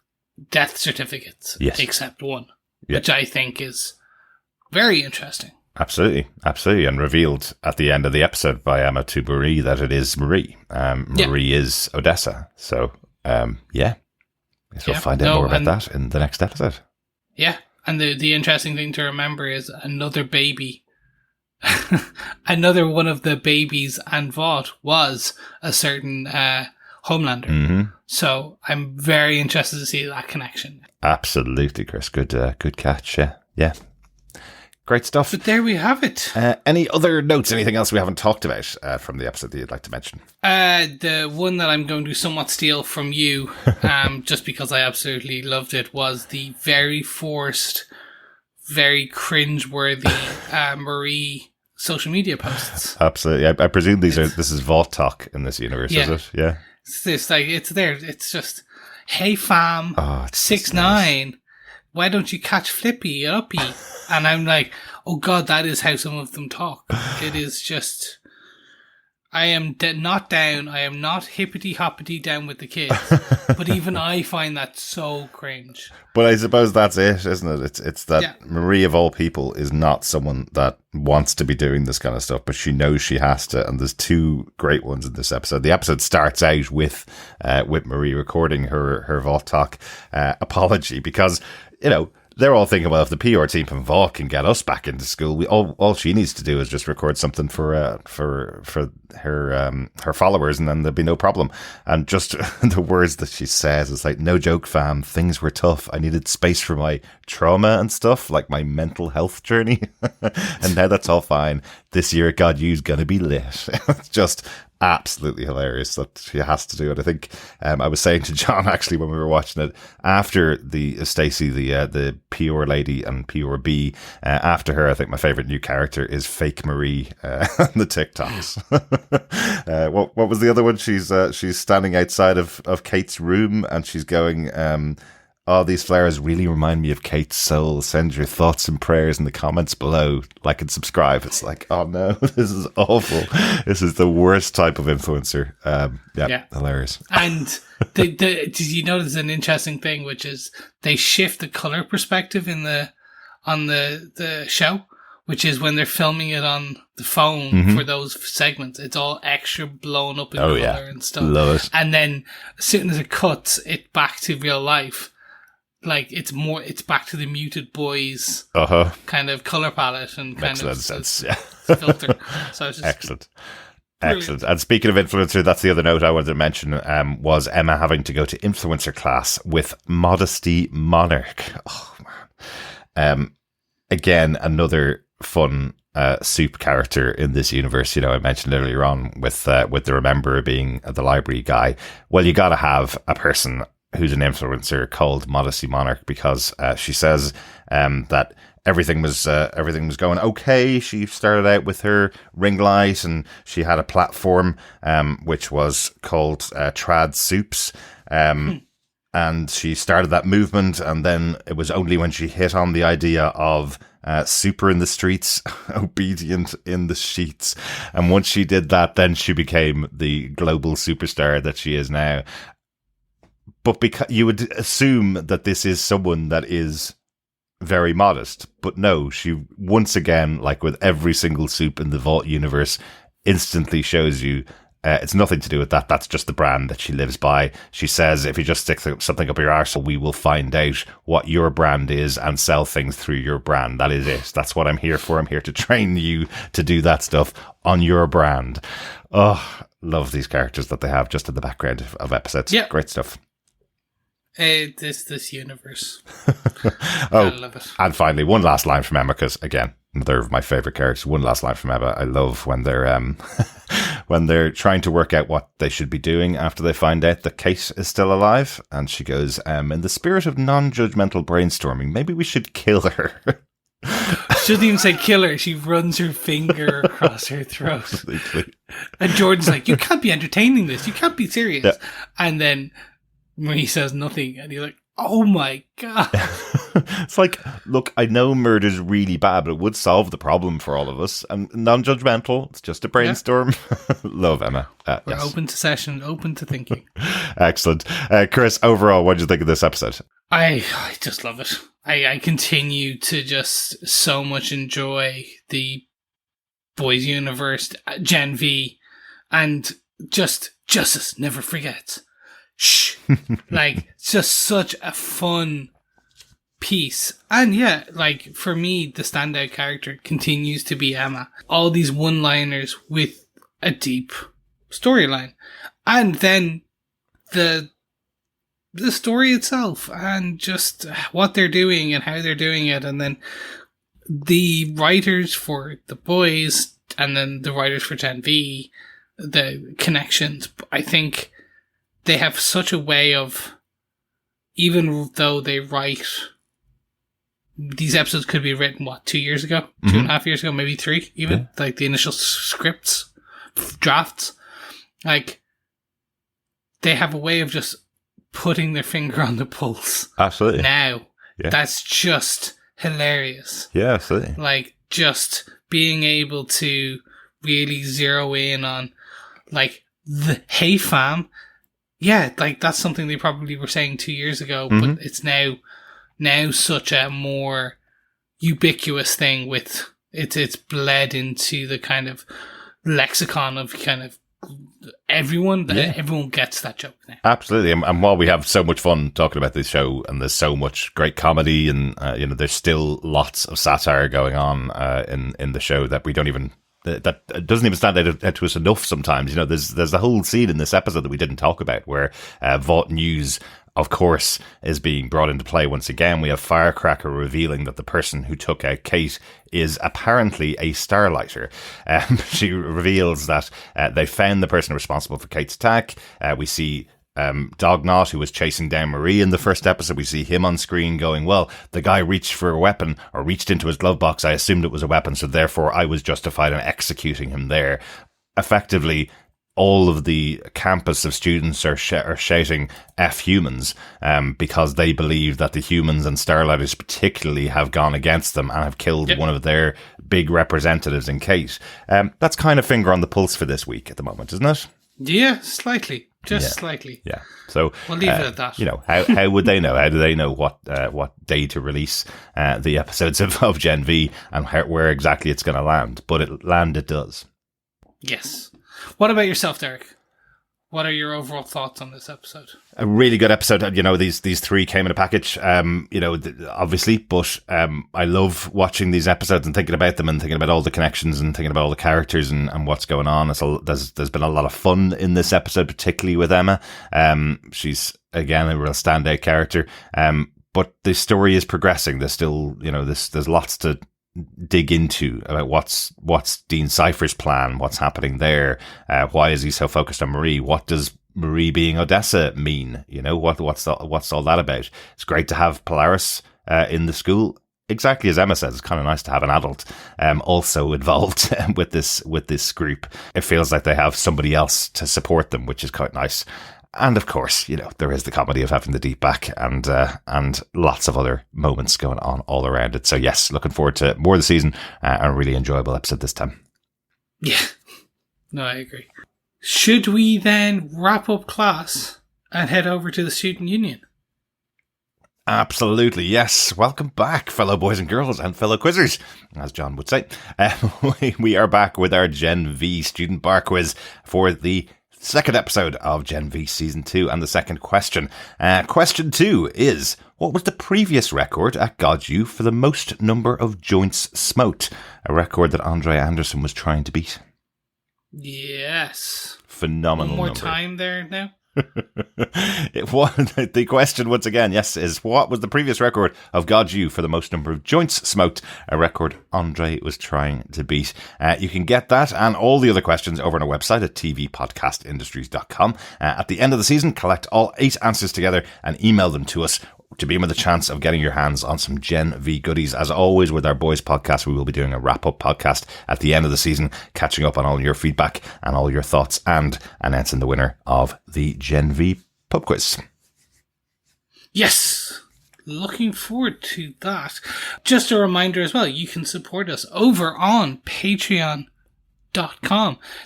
death certificates, except one, which I think is very interesting. Absolutely. And revealed at the end of the episode by Emma to Marie that it is Marie. Marie is Odessa. So, we'll find out more about that in the next episode. Yeah. And the interesting thing to remember is another baby, another one of the babies and Vought was a certain Homelander. Mm-hmm. So I'm very interested to see that connection. Absolutely, Chris. Good catch. Yeah. Great stuff. But there we have it. Any other notes? Anything else we haven't talked about from the episode that you'd like to mention? The one that I'm going to somewhat steal from you, just because I absolutely loved it, was the very forced, very cringe-worthy Marie social media posts. Absolutely. I presume this is Vault talk in this universe, is it? Yeah. It's there. It's just, hey fam, 6ix9ine, why don't you catch Flippy and Uppy? And I'm like, oh God, that is how some of them talk. It is just, I am not down. I am not hippity hoppity down with the kids. But even I find that so cringe. But I suppose that's it, isn't it? It's that Marie of all people is not someone that wants to be doing this kind of stuff, but she knows she has to. And there's two great ones in this episode. The episode starts out with Marie recording her Vault Talk apology, because, they're all thinking, well, if the PR team from Vault can get us back into school, all she needs to do is just record something for her followers, and then there'll be no problem. And just the words that she says, it's like, no joke, fam, things were tough. I needed space for my trauma and stuff, like my mental health journey. And now that's all fine. This year at God U's gonna be lit. It's just absolutely hilarious that she has to do it. I think I was saying to John, actually, when we were watching it, after the Stacey, the PR lady and PR B, after her, I think my favourite new character is Fake Marie on the TikToks. What was the other one? She's standing outside of Cate's room and she's going, oh, these flowers really remind me of Cate's soul. Send your thoughts and prayers in the comments below. Like and subscribe. It's like, oh no, this is awful. This is the worst type of influencer. Hilarious. And did you notice an interesting thing, which is they shift the color perspective on the show, which is when they're filming it on the phone for those segments, it's all extra blown up in color and stuff. Love it. And then as soon as it cuts it back to real life, like it's back to the Muted Boys kind of color palette and kind Excellent of sense. filter. So it's just Excellent. And speaking of influencer, that's the other note I wanted to mention, was Emma having to go to influencer class with Modesty Monarch. Oh man. Again, another fun soup character in this universe. I mentioned earlier on with the Rememberer being the library guy. Well, you got to have a person who's an influencer called Modesty Monarch, because she says that everything was going okay. She started out with her ring light, and she had a platform which was called Trad Soups. And she started that movement, and then it was only when she hit on the idea of super in the streets, obedient in the sheets. And once she did that, then she became the global superstar that she is now. But because you would assume that this is someone that is very modest, but no, she once again, like with every single soup in the Vault universe, instantly shows you it's nothing to do with that. That's just the brand that she lives by. She says, if you just stick something up your arsehole, we will find out what your brand is and sell things through your brand. That is it. That's what I'm here for. I'm here to train you to do that stuff on your brand. Oh, love these characters that they have just in the background of episodes. Yeah. Great stuff. This universe. Oh, I love it. And finally, one last line from Emma, because again, another of my favorite characters. One last line from Emma. I love when they're when they're trying to work out what they should be doing after they find out that Cate is still alive, and she goes, "In the spirit of non-judgmental brainstorming, maybe we should kill her." She doesn't even say kill her. She runs her finger across her throat. Absolutely. And Jordan's like, "You can't be entertaining this. You can't be serious." Yeah. And then Marie says nothing, and he's like, "Oh my God." It's like, look, I know murder's really bad, but it would solve the problem for all of us. And non-judgmental, it's just a brainstorm. Yeah. Love Emma. We're yes. open to session, open to thinking. Excellent. Chris, overall, what did you think of this episode? I just love it. I continue to just so much enjoy the Boys Universe, Gen V, and just Justice Never Forgets. Shh. Like, it's just such a fun piece. And yeah, like, for me, the standout character continues to be Emma. All these one-liners with a deep storyline. And then the story itself, and just what they're doing and how they're doing it. And then the writers for the Boys, and then the writers for Gen V, the connections, I think they have such a way of, even though they write, these episodes could be written, 2 years ago? 2.5 years ago, maybe 3 even? Yeah. Like the initial scripts, drafts. Like, they have a way of just putting their finger on the pulse. Absolutely. Now. Yeah. That's just hilarious. Yeah, absolutely. Like, just being able to really zero in on, like, the hey fam. Yeah, like, that's something they probably were saying 2 years ago, but it's now such a more ubiquitous thing with it's bled into the kind of lexicon of kind of everyone. Everyone gets that joke now. Absolutely. And while we have so much fun talking about this show, and there's so much great comedy, and there's still lots of satire going on in the show that we don't even, that doesn't even stand out to us enough sometimes. There's a whole scene in this episode that we didn't talk about where Vault News, of course, is being brought into play once again. We have Firecracker revealing that the person who took out Cate is apparently a Starlighter. She reveals that they found the person responsible for Cate's attack. We see Dognot, who was chasing down Marie in the first episode. We see him on screen going, well, the guy reached for a weapon, or reached into his glove box. I assumed it was a weapon, so therefore I was justified in executing him there. Effectively, all of the campus of students are shouting F humans because they believe that the humans and Starlighters particularly have gone against them and have killed one of their big representatives in Cate. That's kind of finger on the pulse for this week at the moment, isn't it? Yeah, slightly. Slightly. Yeah. So we'll leave it at that. How would they know? How do they know what day to release the episodes of Gen V and where exactly it's going to land? But it does. Yes. What about yourself, Derek? What are your overall thoughts on this episode? A really good episode. These three came in a package, obviously, but I love watching these episodes and thinking about them and thinking about all the connections and thinking about all the characters and what's going on. There's been a lot of fun in this episode, particularly with Emma. She's, again, a real standout character. But the story is progressing. There's still, there's lots to dig into about what's Dean Cipher's plan, what's happening there, why is he so focused on Marie, what does Marie being Odessa mean, what's all that about. It's great to have Polaris in the school. Exactly as Emma says, it's kind of nice to have an adult also involved with this group. It feels like they have somebody else to support them, which is quite nice. And of course, there is the comedy of having the deep back and lots of other moments going on all around it. So yes, looking forward to more of the season and a really enjoyable episode this time. Yeah, no, I agree. Should we then wrap up class and head over to the student union? Absolutely, yes. Welcome back, fellow boys and girls and fellow quizzers, as John would say. We are back with our Gen V student bar quiz for the second episode of Gen V Season 2 and the second question. Question 2 is, what was the previous record at GodU for the most number of joints smoked? A record that Andre Anderson was trying to beat. Yes. Phenomenal One more number. time there now. The question once again, yes, is what was the previous record of GodU for the most number of joints smoked? A record Andre was trying to beat. You can get that and all the other questions over on our website at tvpodcastindustries.com. At the end of the season, collect all 8 answers together and email them to us to be with a chance of getting your hands on some Gen V goodies. As always with our boys podcast, we will be doing a wrap-up podcast at the end of the season, catching up on all your feedback and all your thoughts and announcing the winner of the Gen V pub quiz. Yes, looking forward to that. Just a reminder as well, you can support us over on patreon.com.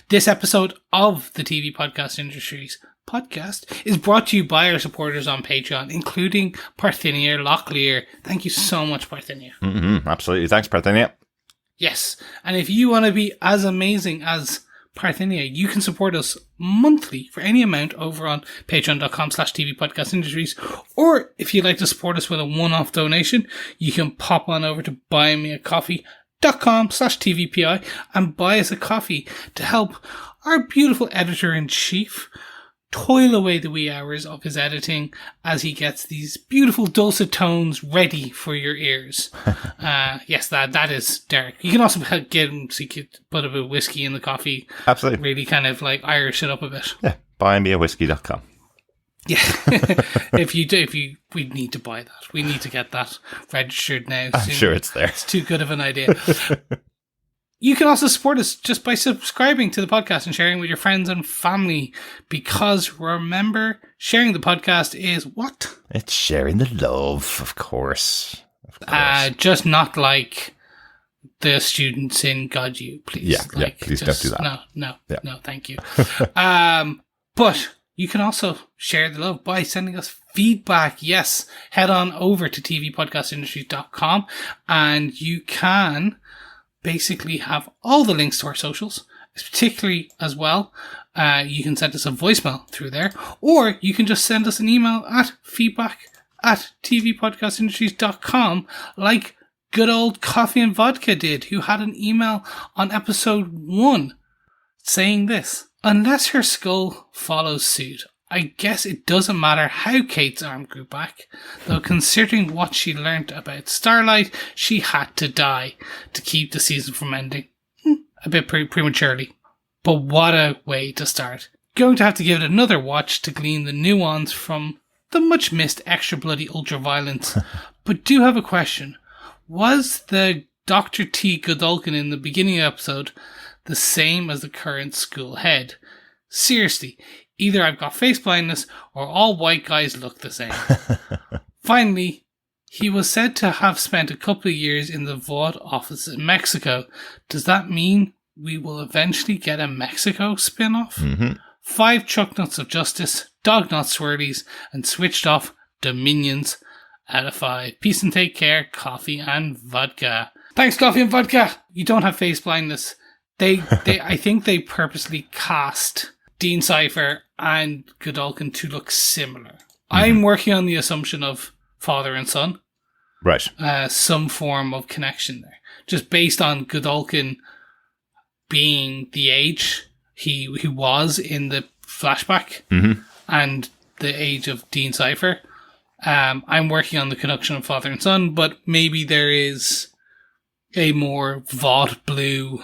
This episode of the TV Podcast Industries podcast is brought to you by our supporters on Patreon, including Parthenia Locklear. Thank you so much, Parthenia. Absolutely. Thanks, Parthenia. Yes. And if you want to be as amazing as Parthenia, you can support us monthly for any amount over on patreon.com/TV Podcast Industries. Or if you'd like to support us with a one-off donation, you can pop on over to buymeacoffee.com/TVPI and buy us a coffee to help our beautiful editor-in-chief toil away the wee hours of his editing as he gets these beautiful dulcet tones ready for your ears. Yes, that is Derek. You can also get him so you could put a bit of whiskey in the coffee. Absolutely. Really kind of like Irish it up a bit. Yeah, buymeawhiskey.com. Yeah. We need to buy that. We need to get that registered now. I'm sure it's there. It's too good of an idea. You can also support us just by subscribing to the podcast and sharing with your friends and family, because remember, sharing the podcast is what? It's sharing the love, of course. Just not like the students in GodU, please. Yeah, please don't do that. No, thank you. But you can also share the love by sending us feedback. Yes, head on over to tvpodcastindustries.com and you can basically have all the links to our socials, particularly as well. You can send us a voicemail through there, or you can just send us an email at feedback@tvpodcastindustries.com, like good old Coffee and Vodka did, who had an email on episode 1 saying this: unless her skull follows suit, I guess it doesn't matter how Cate's arm grew back, though considering what she learnt about Starlight, she had to die to keep the season from ending. A bit prematurely. But what a way to start. Going to have to give it another watch to glean the nuance from the much missed extra bloody ultraviolence. But do have a question. Was the Dr. T. Godolkin in the beginning episode the same as the current school head? Seriously. Either I've got face blindness or all white guys look the same. Finally, he was said to have spent a couple of years in the VOD office in Mexico. Does that mean we will eventually get a Mexico spin-off? 5 truck nuts of justice, dog nut swirlies, and switched off Dominions out of 5. Peace and take care, Coffee and Vodka. Thanks, Coffee and Vodka! You don't have face blindness. I think they purposely cast Dean Cipher and Godolkin to look similar. I'm working on the assumption of father and son. Right. Some form of connection there. Just based on Godolkin being the age he was in the flashback and the age of Dean Cipher. I'm working on the connection of father and son, but maybe there is a more Vought blue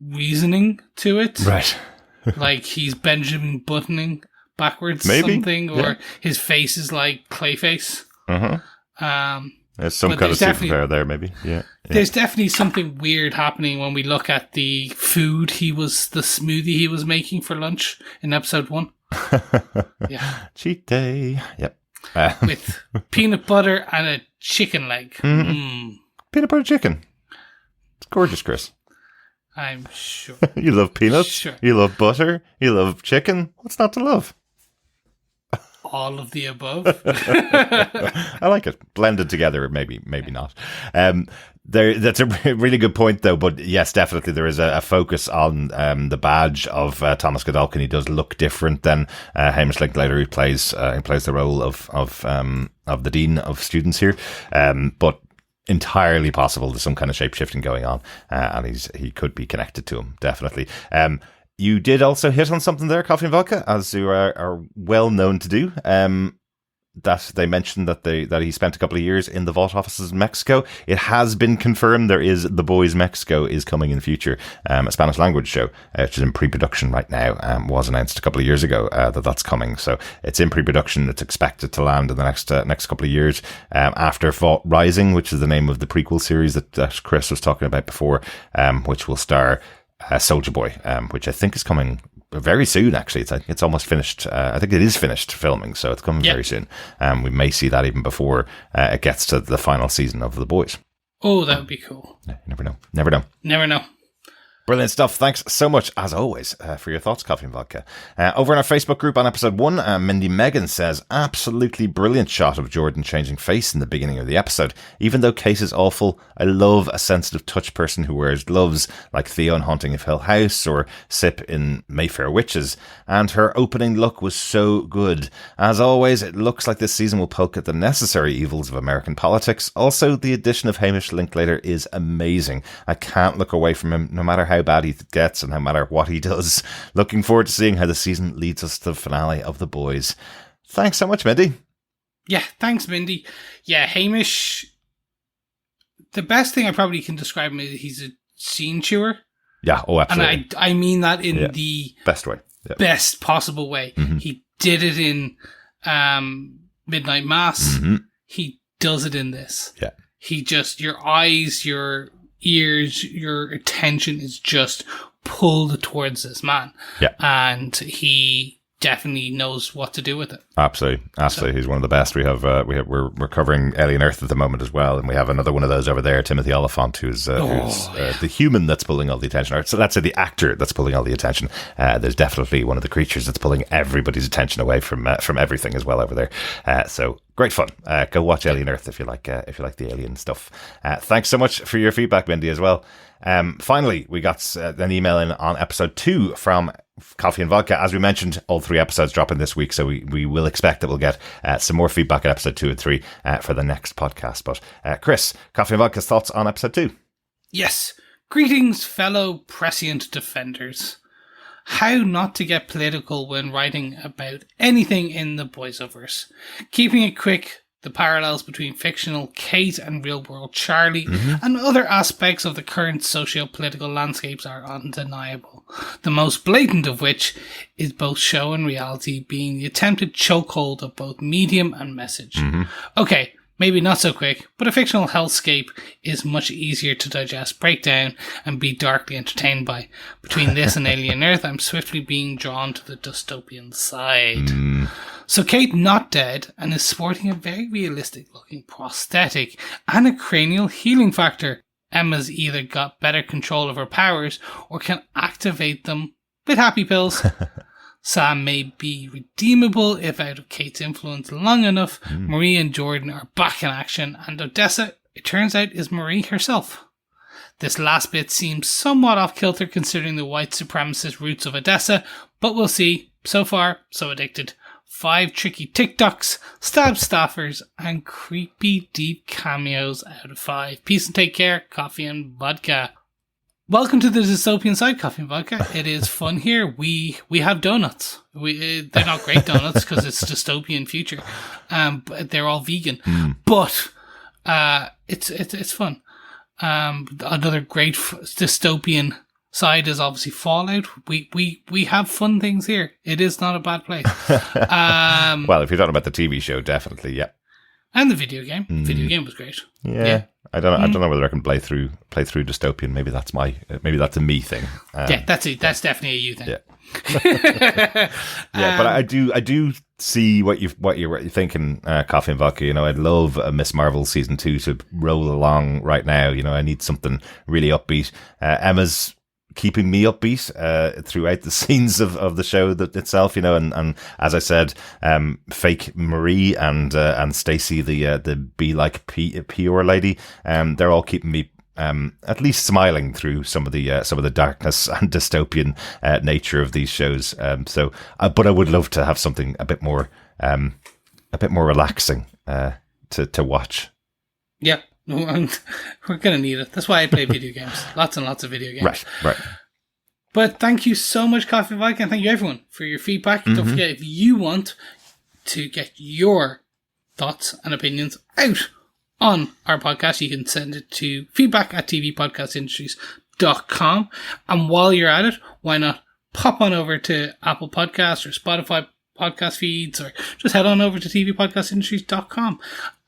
reasoning to it. Right. Like he's Benjamin Buttoning backwards Maybe. something, or his face is like Clayface. There's some kind of superpower there, maybe. Yeah. There's definitely something weird happening when we look at the food the smoothie he was making for lunch in episode 1. Yeah. Cheat day. Yep. With peanut butter and a chicken leg. Peanut butter chicken. It's gorgeous, Chris. I'm sure. You love peanuts. Sure. You love butter. You love chicken. What's not to love? All of the above. I like it. Blended together, maybe not. That's a really good point, though. But yes, definitely there is a focus on the badge of Thomas Godolkin. He does look different than Hamish Linklater, who plays the role of the dean of students here. But entirely possible there's some kind of shape-shifting going on, and he could be connected to him, definitely. You did also hit on something there, Coffee and Vodka, as you are well known to do. That they mentioned that he spent a couple of years in the Vault offices in Mexico. It has been confirmed there is The Boys Mexico is coming in future, a Spanish language show, which is in pre-production right now. Was announced a couple of years ago that's coming, so it's in pre-production. It's expected to land in the next couple of years after Vault Rising, which is the name of the prequel series that Chris was talking about before, which will star Soulja Boy, which I think is coming very soon. Actually, it's almost finished. I think it is finished filming, so it's coming very soon. We may see that even before it gets to the final season of The Boys. Oh, that would be cool. You never know. Brilliant stuff. Thanks so much, as always, for your thoughts, Coffee and Vodka. Over in our Facebook group on episode 1, Mindy Megan says, absolutely brilliant shot of Jordan changing face in the beginning of the episode. Even though Cate is awful, I love a sensitive touch person who wears gloves, like Theo in Haunting of Hill House or Sip in Mayfair Witches. And her opening look was so good. As always, it looks like this season will poke at the necessary evils of American politics. Also, the addition of Hamish Linklater is amazing. I can't look away from him, no matter how bad he gets and no matter what he does. Looking forward to seeing how the season leads us to the finale of The Boys. Thanks so much, Mindy. Yeah, thanks, Mindy. Yeah, Hamish, the best thing I probably can describe him is he's a scene chewer. Yeah, oh, absolutely. And I mean that in the best way. Yeah. Best possible way. Mm-hmm. He did it in Midnight Mass. Mm-hmm. He does it in this. Yeah. He just, your eyes, your ears, your attention is just pulled towards this man. Yeah. And he definitely knows what to do with it. Absolutely. So, he's one of the best. We're covering Alien Earth at the moment as well, and we have another one of those over there, Timothy Oliphant, who's the human that's pulling all the attention. So that's the actor that's pulling all the attention. There's definitely one of the creatures that's pulling everybody's attention away from everything as well over there. So great fun. Go watch Alien Earth if you like the alien stuff. Thanks so much for your feedback, Mindy, as well. Finally, we got an email in on episode 2 from Coffee and Vodka. As we mentioned, all 3 episodes dropping this week, so we will expect that we'll get some more feedback in episode 2 and 3 for the next podcast. But Chris, Coffee and Vodka's thoughts on episode 2? Yes. Greetings, fellow prescient defenders. How not to get political when writing about anything in the Boysoverse. Keeping it quick, the parallels between fictional Cate and real-world Charlie and other aspects of the current socio-political landscapes are undeniable. The most blatant of which is both show and reality being the attempted chokehold of both medium and message. Okay, maybe not so quick, but a fictional hellscape is much easier to digest, break down, and be darkly entertained by. Between this and Alien Earth, I'm swiftly being drawn to the dystopian side. So Cate not dead and is sporting a very realistic looking prosthetic and a cranial healing factor. Emma's either got better control of her powers or can activate them with happy pills. Sam may be redeemable if out of Cate's influence long enough. Marie and Jordan are back in action, and Odessa, it turns out, is Marie herself. This last bit seems somewhat off-kilter considering the white supremacist roots of Odessa, but we'll see. So far, so addicted. 5 tricky TikToks, stab staffers, and creepy deep cameos out of 5. Peace and take care, Coffee and Vodka. Welcome to the dystopian side, Coffee and Vodka. It is fun here. We have donuts. They're not great donuts because it's dystopian future. But they're all vegan. But it's fun. Another great dystopian side is obviously Fallout. We have fun things here. It is not a bad place. Well, if you're talking about the TV show, definitely, yeah. And the video game. Video game was great. Yeah. I don't know whether I can play through dystopian. Maybe that's a me thing. That's definitely a you thing. Yeah. Yeah, but I do see what you're thinking, Coffee and Vodka. I'd love a Miss Marvel season 2 to roll along right now. I need something really upbeat. Emma's keeping me upbeat throughout the scenes of the show itself, and as I said, fake Marie and Stacey, the be like Pure lady, they're all keeping me at least smiling through some of the darkness and dystopian nature of these shows. But I would love to have something a bit more relaxing to watch. Yeah. We're going to need it. That's why I play video games. Lots and lots of video games. Right. But thank you so much, Coffee and Vodka, and thank you everyone for your feedback. Don't forget, if you want to get your thoughts and opinions out on our podcast, you can send it to feedback@tvpodcastindustries.com. And while you're at it, why not pop on over to Apple Podcasts or Spotify podcast feeds, or just head on over to tvpodcastindustries.com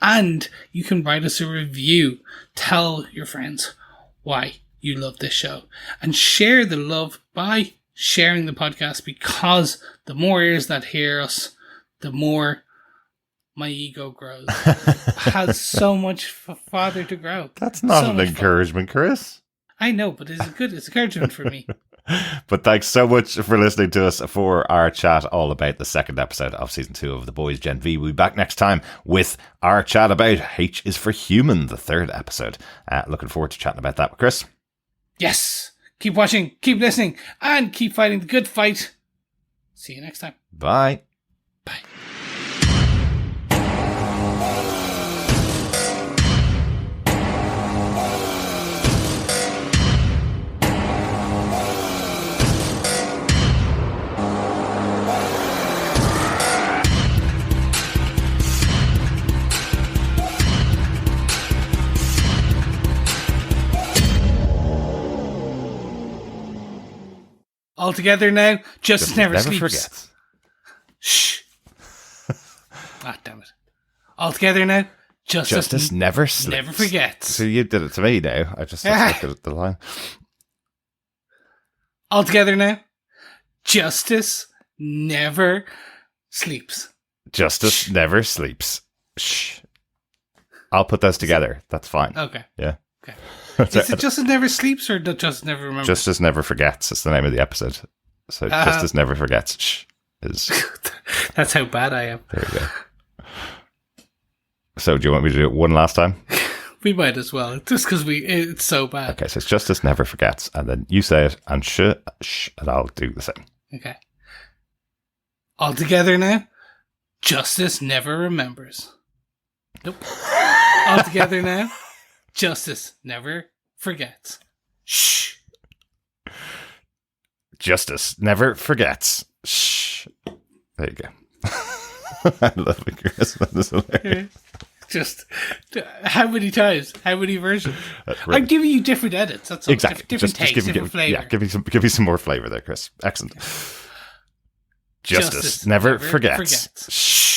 and you can write us a review. Tell your friends why you love this show and share the love by sharing the podcast, because the more ears that hear us, the more my ego grows. Has so much farther to grow. That's not an encouragement, Chris. I know, but it's good. It's encouragement for me. But thanks so much for listening to us for our chat all about the second episode of season 2 of The Boys Gen V. We'll be back next time with our chat about H is for Human, the third episode. Looking forward to chatting about that with Chris. Yes. Keep watching, keep listening, and keep fighting the good fight. See you next time. Bye. Bye. All together now. Justice never sleeps. Forgets. Shh. Ah, damn it. All together now. Justice never sleeps. Never forgets. So you did it to me now. I just looked at the line. All together now. Justice never sleeps. Justice Shh. Never sleeps. Shh. I'll put those together. That's fine. Okay. Yeah. Okay. Is it Justice Never Sleeps or Justice Never Remembers? Justice Never Forgets. It's the name of the episode. So Justice Never Forgets. Shh. That's how bad I am. There you go. So do you want me to do it one last time? We might as well. Just because it's so bad. Okay, so it's Justice Never Forgets. And then you say it and shh, and I'll do the same. Okay. All together now. Justice Never Remembers. Nope. All together now. Justice never forgets. Shh. Justice never forgets. Shh. There you go. I love it, Chris. That is hilarious. Just how many times? How many versions? Right. I'm giving you different edits. That's all. Exactly. Different takes, different flavor. Yeah, give me some more flavor there, Chris. Excellent. Justice never forgets. Shh.